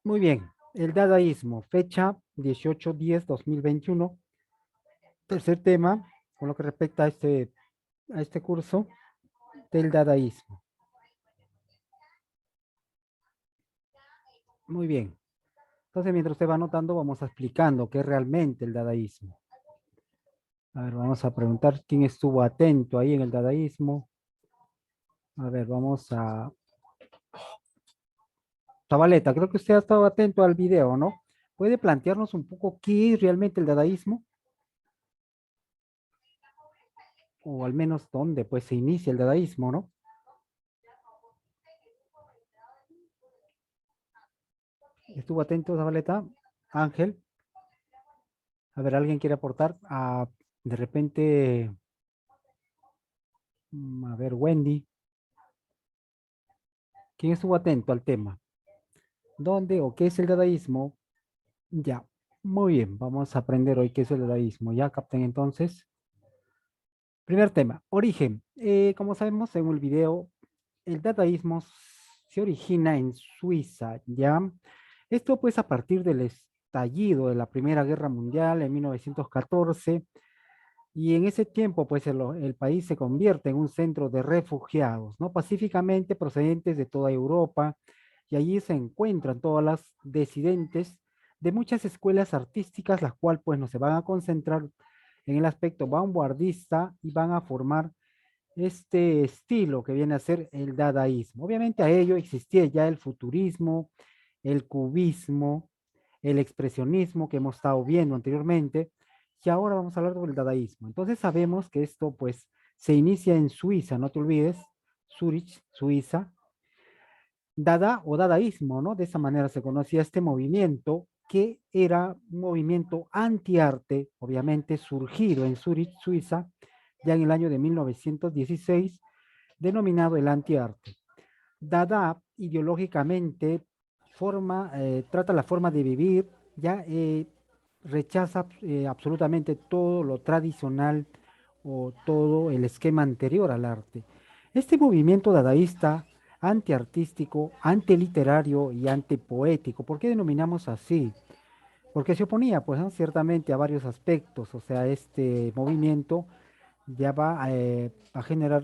Muy bien, el dadaísmo, fecha 18-10-2021. Tercer tema, con lo que respecta a este curso del dadaísmo. Muy bien. Entonces, mientras usted va anotando, vamos explicando qué es realmente el dadaísmo. A ver, vamos a preguntar quién estuvo atento ahí en el dadaísmo. A ver, vamos a... Zabaleta, creo que usted ha estado atento al video, ¿no? ¿Puede plantearnos un poco qué es realmente el dadaísmo? O al menos dónde pues se inicia el dadaísmo, ¿no? ¿Estuvo atento, Zabaleta? Ángel. A ver, ¿alguien quiere aportar? De repente, a ver, Wendy. ¿Quién estuvo atento al tema? ¿Dónde o qué es el dadaísmo? Ya, muy bien, vamos a aprender hoy qué es el dadaísmo. ¿Ya capten entonces? Primer tema, origen. Como sabemos en el video, el dadaísmo se origina en Suiza, ¿ya? Esto pues a partir del estallido de la Primera Guerra Mundial en 1914. Y en ese tiempo, pues el país se convierte en un centro de refugiados, ¿no? Pacíficamente procedentes de toda Europa, y allí se encuentran todas las disidentes de muchas escuelas artísticas, las cuales pues no se van a concentrar en el aspecto vanguardista y van a formar este estilo que viene a ser el dadaísmo. Obviamente a ello existía ya el futurismo, el cubismo, el expresionismo que hemos estado viendo anteriormente, y ahora vamos a hablar del dadaísmo. Entonces sabemos que esto pues se inicia en Suiza, no te olvides, Zurich, Suiza. Dada o dadaísmo, ¿no? De esa manera se conocía este movimiento que era un movimiento antiarte, obviamente surgido en Zurich, Suiza, ya en el año de 1916, denominado el antiarte. Dada ideológicamente trata la forma de vivir, ya rechaza absolutamente todo lo tradicional o todo el esquema anterior al arte. Este movimiento dadaísta, antiartístico, antiliterario y antipoético, ¿por qué denominamos así? Porque se oponía, pues, ¿no? Ciertamente a varios aspectos, o sea, este movimiento ya va a generar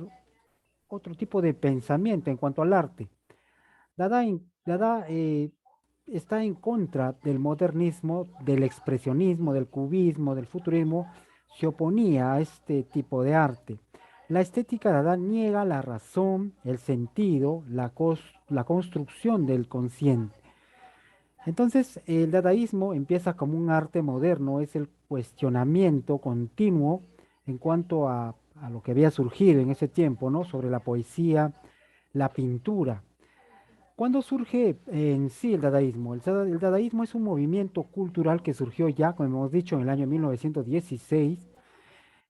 otro tipo de pensamiento en cuanto al arte. Dada está en contra del modernismo, del expresionismo, del cubismo, del futurismo, se oponía a este tipo de arte. La estética Dada niega la razón, el sentido, la construcción del consciente. Entonces, el dadaísmo empieza como un arte moderno, es el cuestionamiento continuo en cuanto a lo que había surgido en ese tiempo, ¿no? Sobre la poesía, la pintura. ¿Cuándo surge en sí el dadaísmo? El dadaísmo es un movimiento cultural que surgió ya, como hemos dicho, en el año 1916,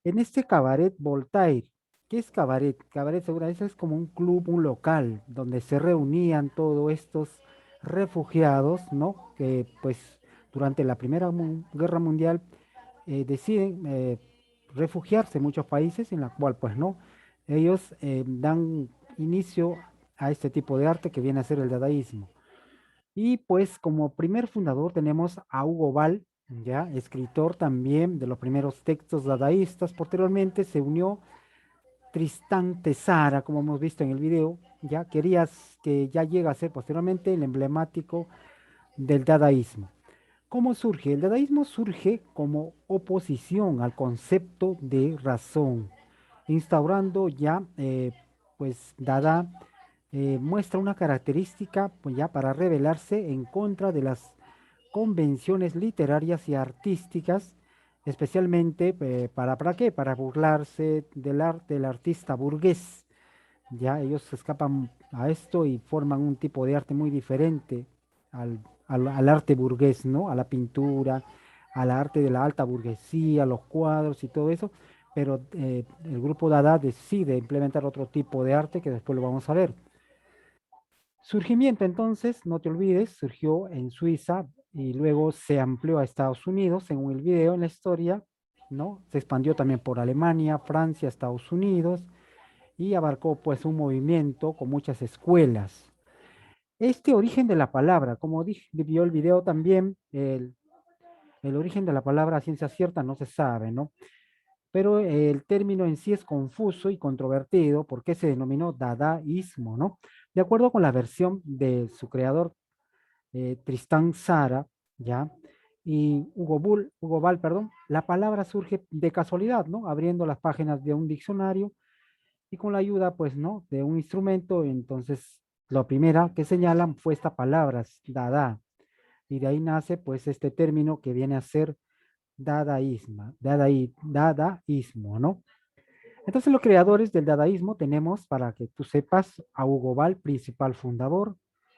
en este cabaret Voltaire. ¿Qué es cabaret? Cabaret seguramente es como un club, un local, donde se reunían todos estos refugiados, ¿no? Que pues durante la Primera Guerra Mundial deciden refugiarse en muchos países, en la cual pues no, ellos dan inicio a este tipo de arte que viene a ser el dadaísmo. Y pues como primer fundador tenemos a Hugo Ball, ya escritor también de los primeros textos dadaístas. Posteriormente se unió Tristán Tzara, como hemos visto en el video, ya querías que ya llega a ser posteriormente el emblemático del dadaísmo. ¿Cómo surge? El dadaísmo surge como oposición al concepto de razón, instaurando ya, pues Dada muestra una característica, pues ya para rebelarse en contra de las convenciones literarias y artísticas, especialmente ¿para qué? Para burlarse del arte del artista burgués. Ya ellos se escapan a esto y forman un tipo de arte muy diferente al arte burgués, ¿no? A la pintura, al arte de la alta burguesía, los cuadros y todo eso, pero el grupo Dada decide implementar otro tipo de arte que después lo vamos a ver. Surgimiento entonces, no te olvides, surgió en Suiza y luego se amplió a Estados Unidos, según el video en la historia, ¿no? Se expandió también por Alemania, Francia, Estados Unidos y abarcó pues un movimiento con muchas escuelas. Este origen de la palabra, como dije, vio el video también, el origen de la palabra a ciencia cierta no se sabe, ¿no? Pero el término en sí es confuso y controvertido porque se denominó dadaísmo, ¿no? De acuerdo con la versión de su creador, Tristán Tzara, ¿ya? Y Hugo Ball, perdón, la palabra surge de casualidad, ¿no? Abriendo las páginas de un diccionario y con la ayuda, pues, ¿no? De un instrumento, entonces, la primera que señalan fue esta palabra, dada, y de ahí nace, pues, este término que viene a ser dadaísmo, ¿no? Entonces, los creadores del dadaísmo tenemos, para que tú sepas, a Hugo Ball, principal fundador,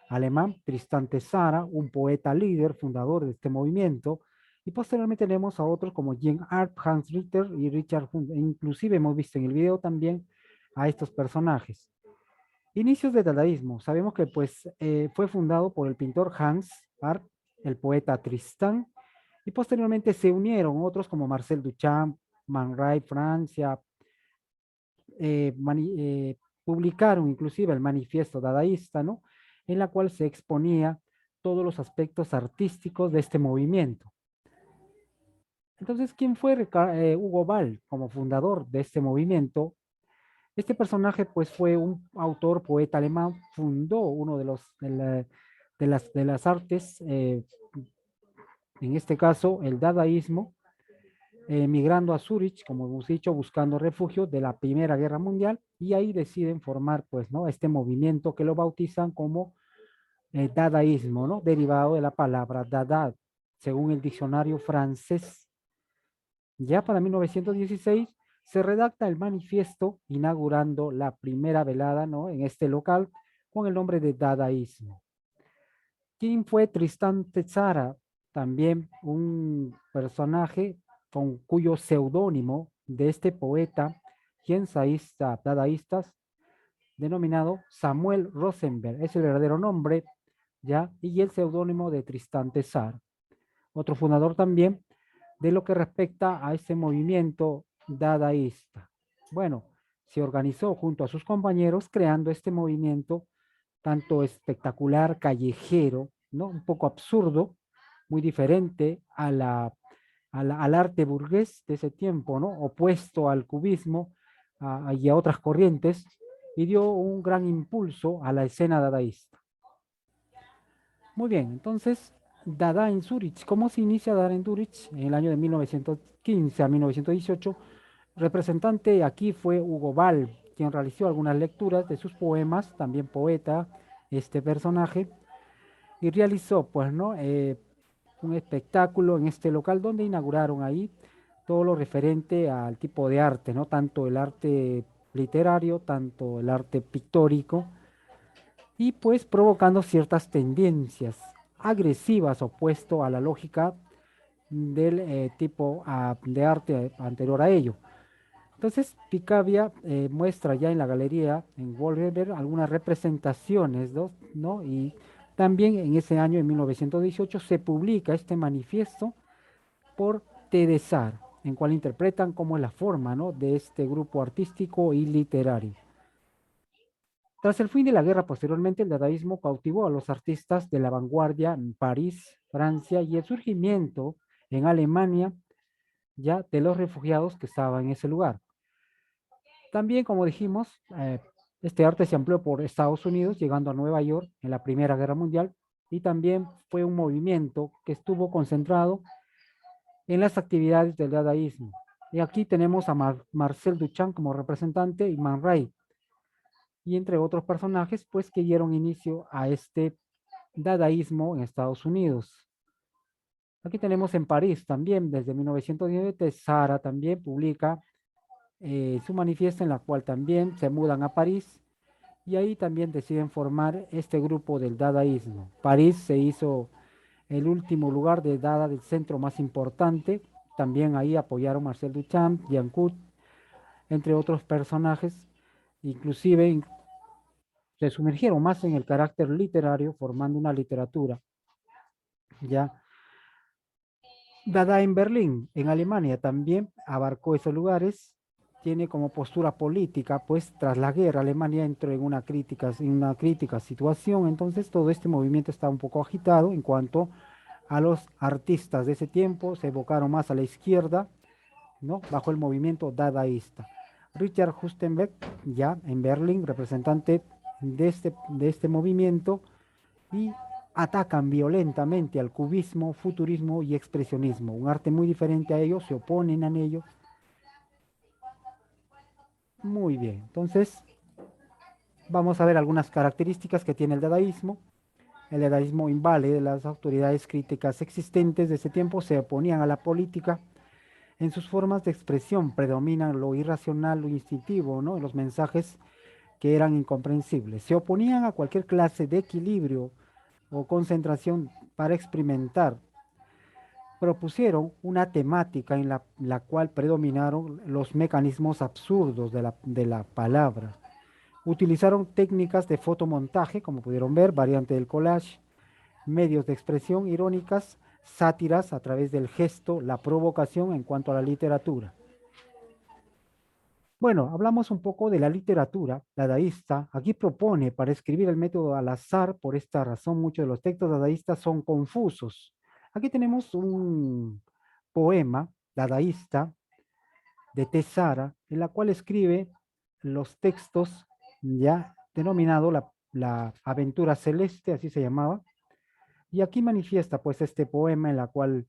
alemán, Tristan Tzara, un poeta líder, fundador de este movimiento, y posteriormente tenemos a otros como Jean Arp, Hans Ritter y Richard Hunt. E inclusive hemos visto en el video también a estos personajes. Inicios del dadaísmo. Sabemos que pues, fue fundado por el pintor Hans Arp, el poeta Tristan, y posteriormente se unieron otros como Marcel Duchamp, Man Ray, Francia, publicaron inclusive el manifiesto dadaísta, ¿no? En la cual se exponía todos los aspectos artísticos de este movimiento. Entonces, ¿quién fue Hugo Ball como fundador de este movimiento? Este personaje, pues, fue un autor, poeta alemán, fundó uno de de las artes, en este caso, el dadaísmo, emigrando a Zurich, como hemos dicho, buscando refugio de la Primera Guerra Mundial, y ahí deciden formar, pues, ¿no? Este movimiento que lo bautizan como dadaísmo, ¿no? Derivado de la palabra dada, según el diccionario francés. Ya para 1916 se redacta el manifiesto inaugurando la primera velada, ¿no? En este local con el nombre de dadaísmo. ¿Quién fue Tristán Tzara? También un personaje con cuyo seudónimo de este poeta ensayista dadaístas denominado Samuel Rosenberg, es el verdadero nombre, ¿ya? Y el seudónimo de Tristán Tzara. Otro fundador también de lo que respecta a este movimiento dadaísta. Bueno, se organizó junto a sus compañeros creando este movimiento tanto espectacular, callejero, ¿no? Un poco absurdo, muy diferente al arte burgués de ese tiempo, ¿no? Opuesto al cubismo y a otras corrientes, y dio un gran impulso a la escena dadaísta. Muy bien, entonces, Dada en Zurich. ¿Cómo se inicia Dada en Zurich? En el año de 1915 a 1918, representante aquí fue Hugo Ball, quien realizó algunas lecturas de sus poemas, también poeta, este personaje, y realizó, pues, ¿no? Un espectáculo en este local donde inauguraron ahí todo lo referente al tipo de arte, ¿no? Tanto el arte literario, tanto el arte pictórico, y pues provocando ciertas tendencias agresivas opuesto a la lógica del tipo de arte anterior a ello. Entonces, Picabia muestra ya en la galería, en Wolfenberg, algunas representaciones, ¿no? Y también en ese año, en 1918, se publica este manifiesto por Tedesar, en cual interpretan cómo es la forma, ¿no? De este grupo artístico y literario. Tras el fin de la guerra, posteriormente, el dadaísmo cautivó a los artistas de la vanguardia en París, Francia, y el surgimiento en Alemania ya de los refugiados que estaban en ese lugar. También, como dijimos, este arte se amplió por Estados Unidos, llegando a Nueva York en la Primera Guerra Mundial, y también fue un movimiento que estuvo concentrado en las actividades del dadaísmo. Y aquí tenemos a Marcel Duchamp como representante y Man Ray, y entre otros personajes, pues que dieron inicio a este dadaísmo en Estados Unidos. Aquí tenemos en París también, desde 1919, Sara también publica su manifiesto en la cual también se mudan a París y ahí también deciden formar este grupo del dadaísmo. París se hizo el último lugar de Dada del centro más importante. También ahí apoyaron Marcel Duchamp, Jean Cut, entre otros personajes. Inclusive se sumergieron más en el carácter literario, formando una literatura. Ya Dada en Berlín, en Alemania, también abarcó esos lugares, tiene como postura política, pues tras la guerra Alemania entró en una crítica situación, entonces todo este movimiento está un poco agitado en cuanto a los artistas de ese tiempo, se evocaron más a la izquierda, ¿no? Bajo el movimiento dadaísta. Richard Hustenbeck, ya en Berlín, representante de este movimiento, y atacan violentamente al cubismo, futurismo y expresionismo, un arte muy diferente a ellos, se oponen a ello. Muy bien, entonces vamos a ver algunas características que tiene el dadaísmo. El dadaísmo invade las autoridades críticas existentes de ese tiempo, se oponían a la política. En sus formas de expresión predominan lo irracional, lo instintivo, ¿no? Los mensajes que eran incomprensibles. Se oponían a cualquier clase de equilibrio o concentración para experimentar. Propusieron una temática en la cual predominaron los mecanismos absurdos de la palabra. Utilizaron técnicas de fotomontaje, como pudieron ver, variante del collage, medios de expresión irónicas, sátiras a través del gesto, la provocación en cuanto a la literatura. Bueno, hablamos un poco de la literatura dadaísta. Aquí propone para escribir el método al azar, por esta razón muchos de los textos dadaístas son confusos. Aquí tenemos un poema dadaísta de Tesara, en la cual escribe los textos ya denominado la aventura celeste, así se llamaba, y aquí manifiesta pues este poema en la cual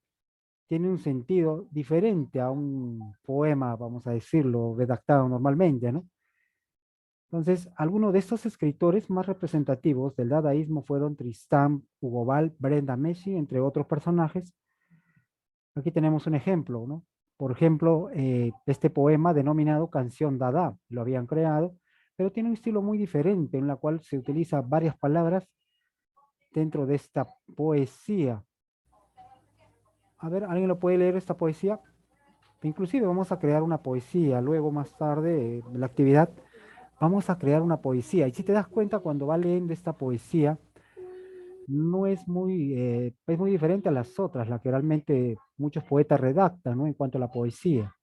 tiene un sentido diferente a un poema, vamos a decirlo, redactado normalmente, ¿no? Entonces, algunos de estos escritores más representativos del dadaísmo fueron Tristán Hugo Ball, Brenda Messi, entre otros personajes. Aquí tenemos un ejemplo, ¿no? Por ejemplo, este poema denominado Canción Dada, lo habían creado, pero tiene un estilo muy diferente en la cual se utiliza varias palabras dentro de esta poesía. A ver, ¿alguien lo puede leer esta poesía? Inclusive vamos a crear una poesía, luego más tarde de la actividad vamos a crear una poesía. Y si te das cuenta cuando va leyendo esta poesía, no es muy diferente a las otras, la que realmente muchos poetas redactan, ¿no? En cuanto a la poesía.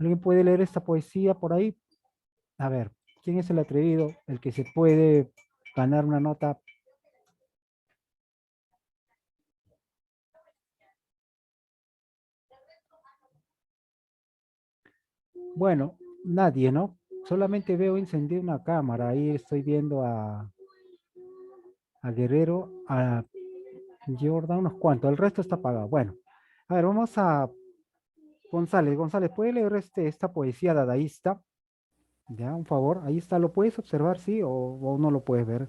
¿Alguien puede leer esta poesía por ahí? A ver, ¿quién es el atrevido? El que se puede ganar una nota. Bueno, nadie, ¿no? Solamente veo encendida una cámara. Ahí estoy viendo a Guerrero, a Jordan, unos cuantos. El resto está apagado. Bueno, a ver, vamos a González. González, ¿puede leer esta poesía dadaísta? Ya, un favor. Ahí está. ¿Lo puedes observar, sí? O no lo puedes ver?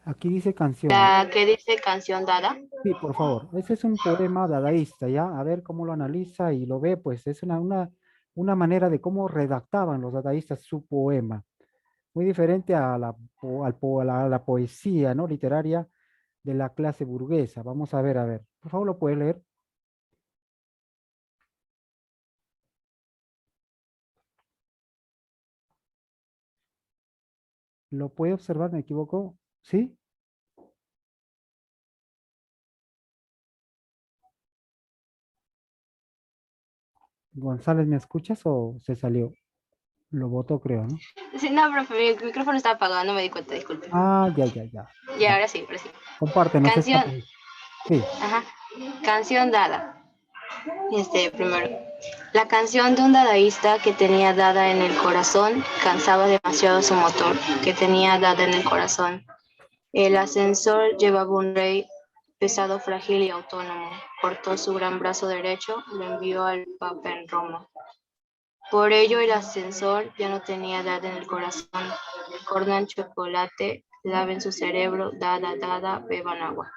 Aquí dice canción, ¿no? La que dice canción dada. Sí, por favor. Ese es un poema dadaísta, ¿ya? A ver cómo lo analiza y lo ve, pues es una manera de cómo redactaban los dadaístas su poema. Muy diferente a a la poesía, ¿no? Literaria de la clase burguesa. Vamos a ver, a ver. Por favor, ¿lo puede leer? ¿Lo puede observar? ¿Me equivoco? ¿Sí? González, ¿me escuchas o se salió? Lo votó, creo, ¿no? Sí, no, profe, mi micrófono estaba apagado, no me di cuenta, disculpe. Ah, ya, ya, ya. Y Ya. ahora sí, ahora sí. Compártenos esta Canción, poesía. Sí. ajá, canción dada. Primero, la canción de un dadaísta que tenía dada en el corazón cansaba demasiado su motor, que tenía dada en el corazón. El ascensor llevaba un rey pesado, frágil y autónomo. Cortó su gran brazo derecho, lo envió al Papa en Roma. Por ello el ascensor ya no tenía dada en el corazón. Cordan chocolate, laven su cerebro, dada, dada, beban agua.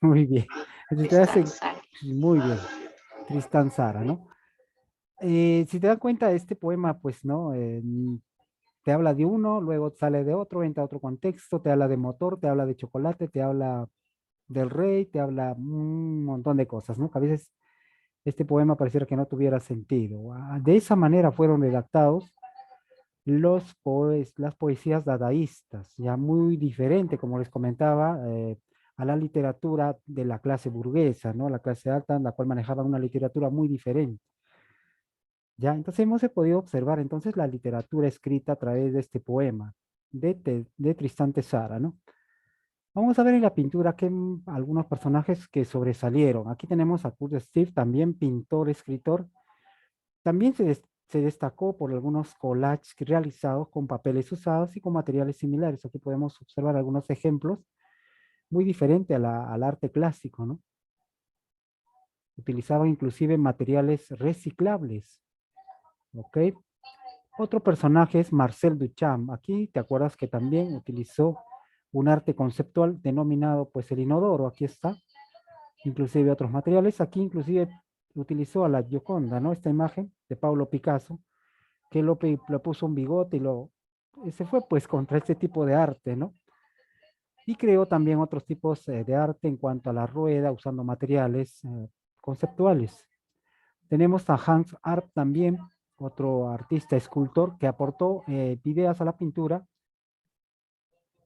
Muy bien. Entonces te Está, hace sale. muy bien. Tristán Sara, ¿no? Si te das cuenta, este poema, pues, ¿no? Te habla de uno, luego sale de otro, entra a otro contexto, te habla de motor, te habla de chocolate, te habla del rey, te habla un montón de cosas, ¿no? Que a veces este poema pareciera que no tuviera sentido. De esa manera fueron redactados las poesías dadaístas, ya muy diferente, como les comentaba, a la literatura de la clase burguesa, ¿no? La clase alta, en la cual manejaban una literatura muy diferente. Ya, entonces hemos podido observar entonces la literatura escrita a través de este poema de Tristán de Tzara, ¿no? Vamos a ver en la pintura que algunos personajes que sobresalieron. Aquí tenemos a Kurt Steve, también pintor, escritor. También se destacó por algunos collages realizados con papeles usados y con materiales similares. Aquí podemos observar algunos ejemplos muy diferentes al arte clásico, ¿no? Utilizaban inclusive materiales reciclables, ¿ok? Otro personaje es Marcel Duchamp. Aquí te acuerdas que también utilizó un arte conceptual denominado pues el inodoro. Aquí está, inclusive otros materiales. Aquí inclusive utilizó a la Gioconda, ¿no? Esta imagen de Pablo Picasso, que lo puso un bigote y se fue pues contra este tipo de arte, ¿no? Y creó también otros tipos de arte en cuanto a la rueda, usando materiales conceptuales. Tenemos a Hans Arp también, otro artista escultor que aportó ideas a la pintura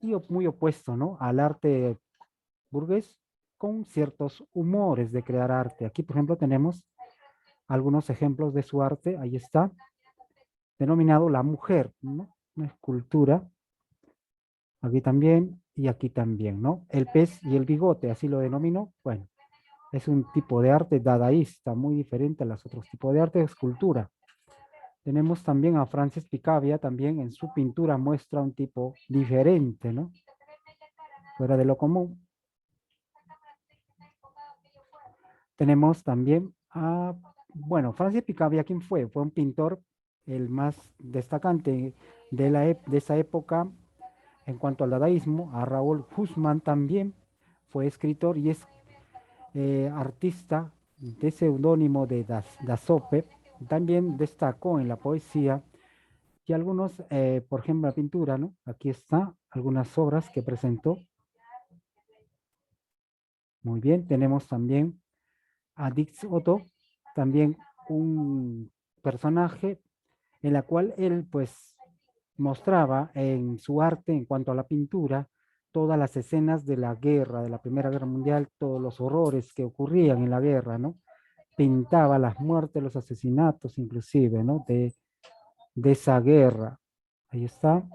y muy opuesto, ¿no? Al arte burgués con ciertos humores de crear arte. Aquí, por ejemplo, tenemos algunos ejemplos de su arte. Ahí está, denominado La Mujer, ¿no? Una escultura. Aquí también y aquí también, ¿no? El pez y el bigote, así lo denominó. Bueno, es un tipo de arte dadaísta, muy diferente a los otros tipos de arte de escultura. Tenemos también a Francis Picabia, también en su pintura muestra un tipo diferente, ¿no? Fuera de lo común. Tenemos también a, bueno, Francis Picabia, ¿quién fue? Fue un pintor el más destacante de esa época en cuanto al dadaísmo. A Raúl Guzmán también fue escritor y es artista de seudónimo de Dasope. También destacó en la poesía y algunos, por ejemplo, la pintura, ¿no? Aquí está, algunas obras que presentó. Muy bien, tenemos también a Dix Otto, también un personaje en la cual él pues mostraba en su arte en cuanto a la pintura todas las escenas de la guerra, de la Primera Guerra Mundial, todos los horrores que ocurrían en la guerra, ¿no? Pintaba las muertes, los asesinatos inclusive, ¿no? De esa guerra. Ahí está,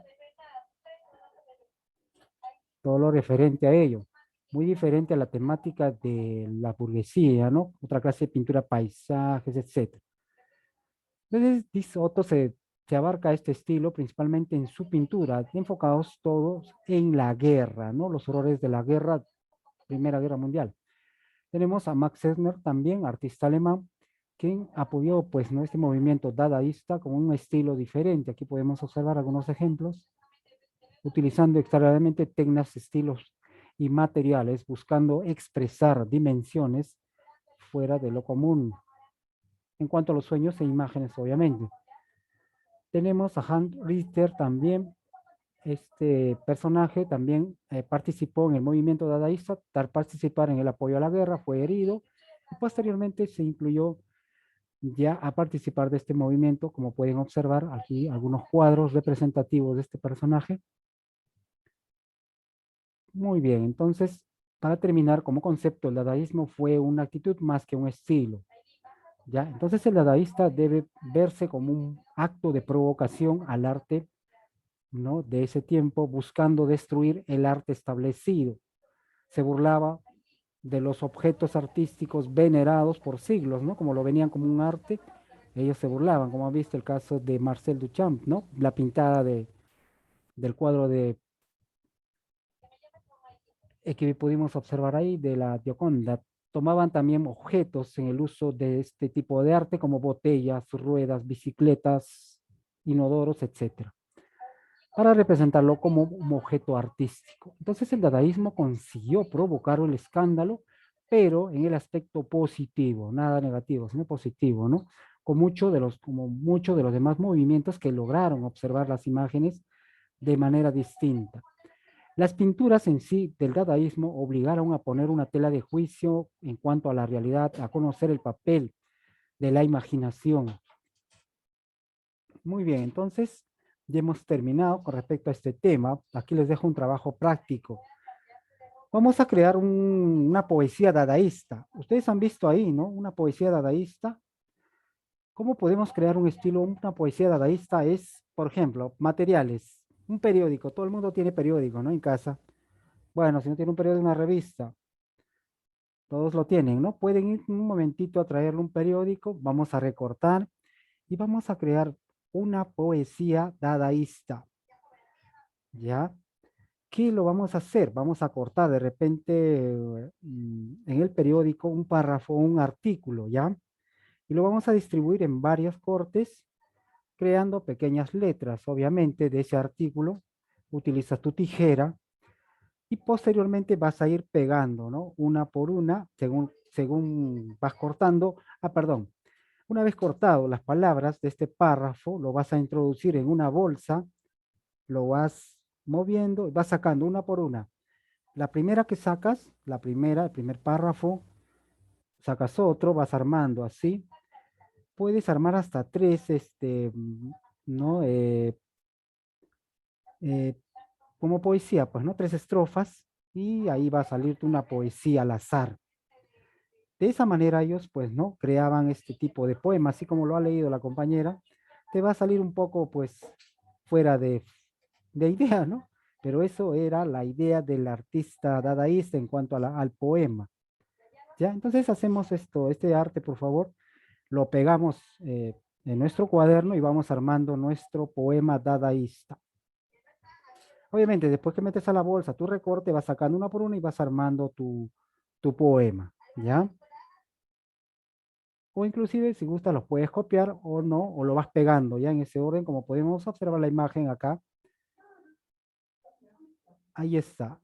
todo lo referente a ello. Muy diferente a la temática de la burguesía, ¿no? Otra clase de pintura, paisajes, etc. Entonces, Soto se abarca este estilo principalmente en su pintura, enfocados todos en la guerra, ¿no? Los horrores de la guerra, Primera Guerra Mundial. Tenemos a Max Esner también, artista alemán, quien apoyó pues, ¿no? este movimiento dadaísta con un estilo diferente. Aquí podemos observar algunos ejemplos, utilizando extraordinariamente técnicas, estilos y materiales, buscando expresar dimensiones fuera de lo común, en cuanto a los sueños e imágenes, obviamente. Tenemos a Hans Richter también. Este personaje también participó en el movimiento dadaísta, al participar en el apoyo a la guerra, fue herido y posteriormente se incluyó ya a participar de este movimiento, como pueden observar aquí algunos cuadros representativos de este personaje. Muy bien, entonces, para terminar, como concepto, el dadaísmo fue una actitud más que un estilo. ¿Ya? Entonces el dadaísta debe verse como un acto de provocación al arte, ¿no? De ese tiempo, buscando destruir el arte establecido. Se burlaba de los objetos artísticos venerados por siglos, ¿no? Como lo venían como un arte, ellos se burlaban, como han visto el caso de Marcel Duchamp, ¿no? La pintada del cuadro que pudimos observar ahí de la Gioconda. Tomaban también objetos en el uso de este tipo de arte, como botellas, ruedas, bicicletas, inodoros, etcétera, para representarlo como un objeto artístico. Entonces el dadaísmo consiguió provocar el escándalo, pero en el aspecto positivo, nada negativo, sino positivo, ¿no? Como muchos de los demás movimientos que lograron observar las imágenes de manera distinta. Las pinturas en sí del dadaísmo obligaron a poner una tela de juicio en cuanto a la realidad, a conocer el papel de la imaginación. Muy bien, entonces ya hemos terminado con respecto a este tema. Aquí les dejo un trabajo práctico. Vamos a crear una poesía dadaísta. Ustedes han visto ahí, ¿no? Una poesía dadaísta ¿Cómo podemos crear un estilo, una poesía dadaísta? Es, por ejemplo, materiales, un periódico. Todo el mundo tiene periódico, ¿no? En casa. Bueno, si no tiene un periódico, una revista. Todos lo tienen, ¿no? Pueden ir un momentito a traerle un periódico. Vamos a recortar y vamos a crear una poesía dadaísta. ¿Ya? ¿Qué lo vamos a hacer? Vamos a cortar de repente en el periódico un párrafo, un artículo, ¿ya? Y lo vamos a distribuir en varios cortes, creando pequeñas letras, obviamente, de ese artículo. Utilizas tu tijera y posteriormente vas a ir pegando, ¿no? Una por una, según vas cortando. Ah, perdón. Una vez cortado las palabras de este párrafo, lo vas a introducir en una bolsa, lo vas moviendo y vas sacando una por una. La primera que sacas, el primer párrafo, sacas otro, vas armando así. Puedes armar hasta tres, ¿no? Eh, como poesía, pues, ¿no? Tres estrofas y ahí va a salirte una poesía al azar. De esa manera ellos, pues, ¿no? Creaban este tipo de poema, así como lo ha leído la compañera. Te va a salir un poco, pues, fuera de idea, ¿no? Pero eso era la idea del artista dadaísta en cuanto al poema. ¿Ya? Entonces hacemos esto, este arte, por favor, lo pegamos en nuestro cuaderno y vamos armando nuestro poema dadaísta. Obviamente, después que metes a la bolsa tu recorte, vas sacando una por una y vas armando tu poema, ¿ya? O inclusive, si gustas, los puedes copiar o no, o lo vas pegando ya en ese orden, como podemos observar la imagen acá. Ahí está,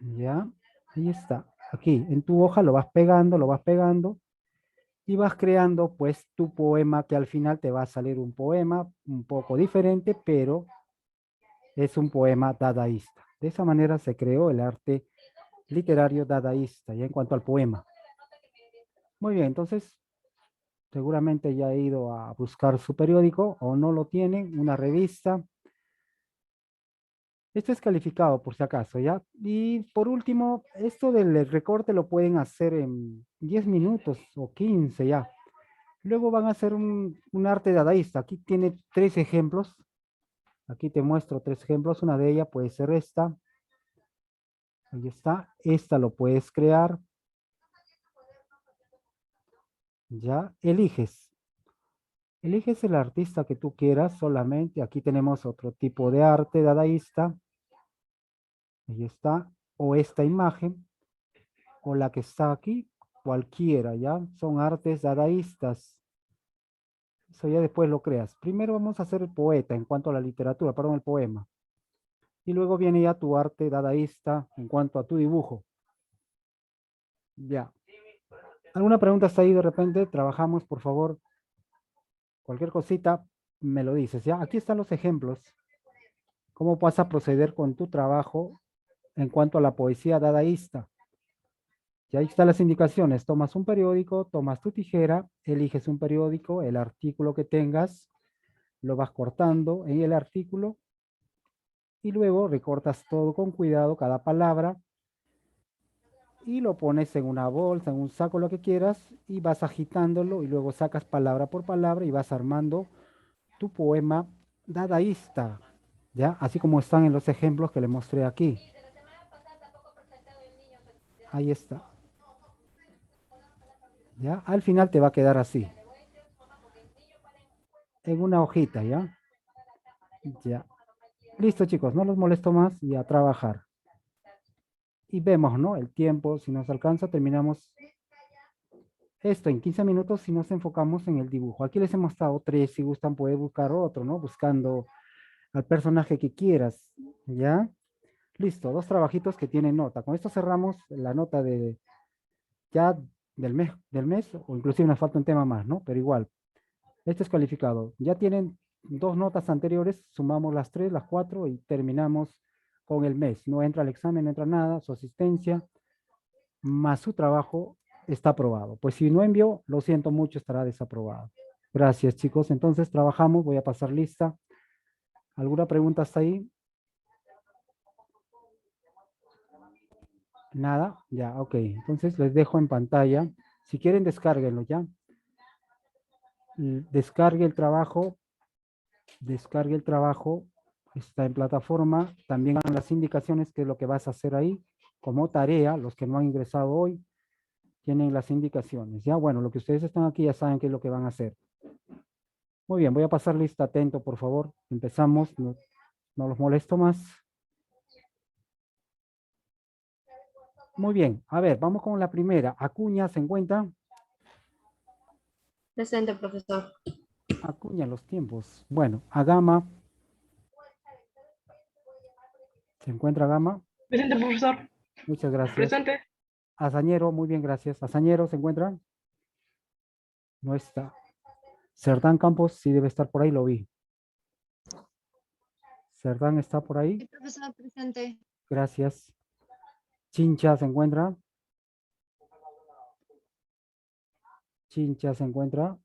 ¿ya? Ahí está. Aquí, en tu hoja lo vas pegando y vas creando pues tu poema que al final te va a salir un poema un poco diferente, pero es un poema dadaísta. De esa manera se creó el arte literario dadaísta, ya en cuanto al poema. Muy bien, entonces seguramente ya he ido a buscar su periódico o no lo tienen, una revista. Esto es calificado por si acaso, ¿ya? Y por último, esto del recorte lo pueden hacer en 10 minutos o 15 ya. Luego van a hacer un arte dadaísta. Aquí tiene tres ejemplos. Aquí te muestro tres ejemplos. Una de ellas puede ser esta. Ahí está. Esta lo puedes crear. Ya. Eliges. Eliges el artista que tú quieras solamente. Aquí tenemos otro tipo de arte dadaísta. Ahí está. O esta imagen. O la que está aquí. Cualquiera, ¿ya? Son artes dadaístas. Eso ya después lo creas. Primero vamos a hacer el poeta en cuanto a la literatura, perdón, el poema. Y luego viene ya tu arte dadaísta en cuanto a tu dibujo. Ya. ¿Alguna pregunta está ahí de repente? Trabajamos, por favor. Cualquier cosita, me lo dices. Ya, aquí están los ejemplos. ¿Cómo vas a proceder con tu trabajo en cuanto a la poesía dadaísta? Y ahí están las indicaciones. Tomas un periódico, tomas tu tijera, eliges un periódico, el artículo que tengas, lo vas cortando en el artículo y luego recortas todo con cuidado, cada palabra, y lo pones en una bolsa, en un saco, lo que quieras, y vas agitándolo y luego sacas palabra por palabra y vas armando tu poema dadaísta, ¿ya? Así como están en los ejemplos que le mostré aquí. Ahí está, ¿ya? Al final te va a quedar así, en una hojita, ¿ya? Ya. Listo, chicos, no los molesto más y a trabajar. Y vemos, ¿no? El tiempo, si nos alcanza, terminamos esto en 15 minutos si nos enfocamos en el dibujo. Aquí les he mostrado tres, si gustan pueden buscar otro, ¿no? Buscando al personaje que quieras, ¿ya? Listo, dos trabajitos que tienen nota. Con esto cerramos la nota de ya del mes, o inclusive nos falta un tema más, ¿no? Pero igual, este es calificado. Ya tienen dos notas anteriores, sumamos las tres, las cuatro y terminamos con el mes. No entra el examen, no entra nada, su asistencia, más su trabajo está aprobado. Pues si no envió, lo siento mucho, estará desaprobado. Gracias, chicos. Entonces trabajamos, voy a pasar lista. ¿Alguna pregunta hasta ahí? Nada, ya, ok. Entonces les dejo en pantalla. Si quieren, descárguenlo ya. descargue el trabajo, está en plataforma, también dan las indicaciones que es lo que vas a hacer ahí, como tarea, los que no han ingresado hoy, tienen las indicaciones, ya, bueno, lo que ustedes están aquí ya saben qué es lo que van a hacer. Muy bien, voy a pasar lista, atento, por favor, empezamos, no los molesto más. Muy bien, a ver, vamos con la primera. Acuña, ¿se encuentra? Presente, profesor. Acuña los tiempos. Bueno, Agama, ¿se encuentra Gama? Presente, profesor. Muchas gracias. Presente. Azañero, muy bien, gracias. Azañero, ¿se encuentra? No está. Cerdán Campos, sí debe estar por ahí, lo vi. Cerdán está por ahí. Sí, profesor, presente. Gracias. Chincha, ¿se encuentra? Chincha, ¿se encuentra?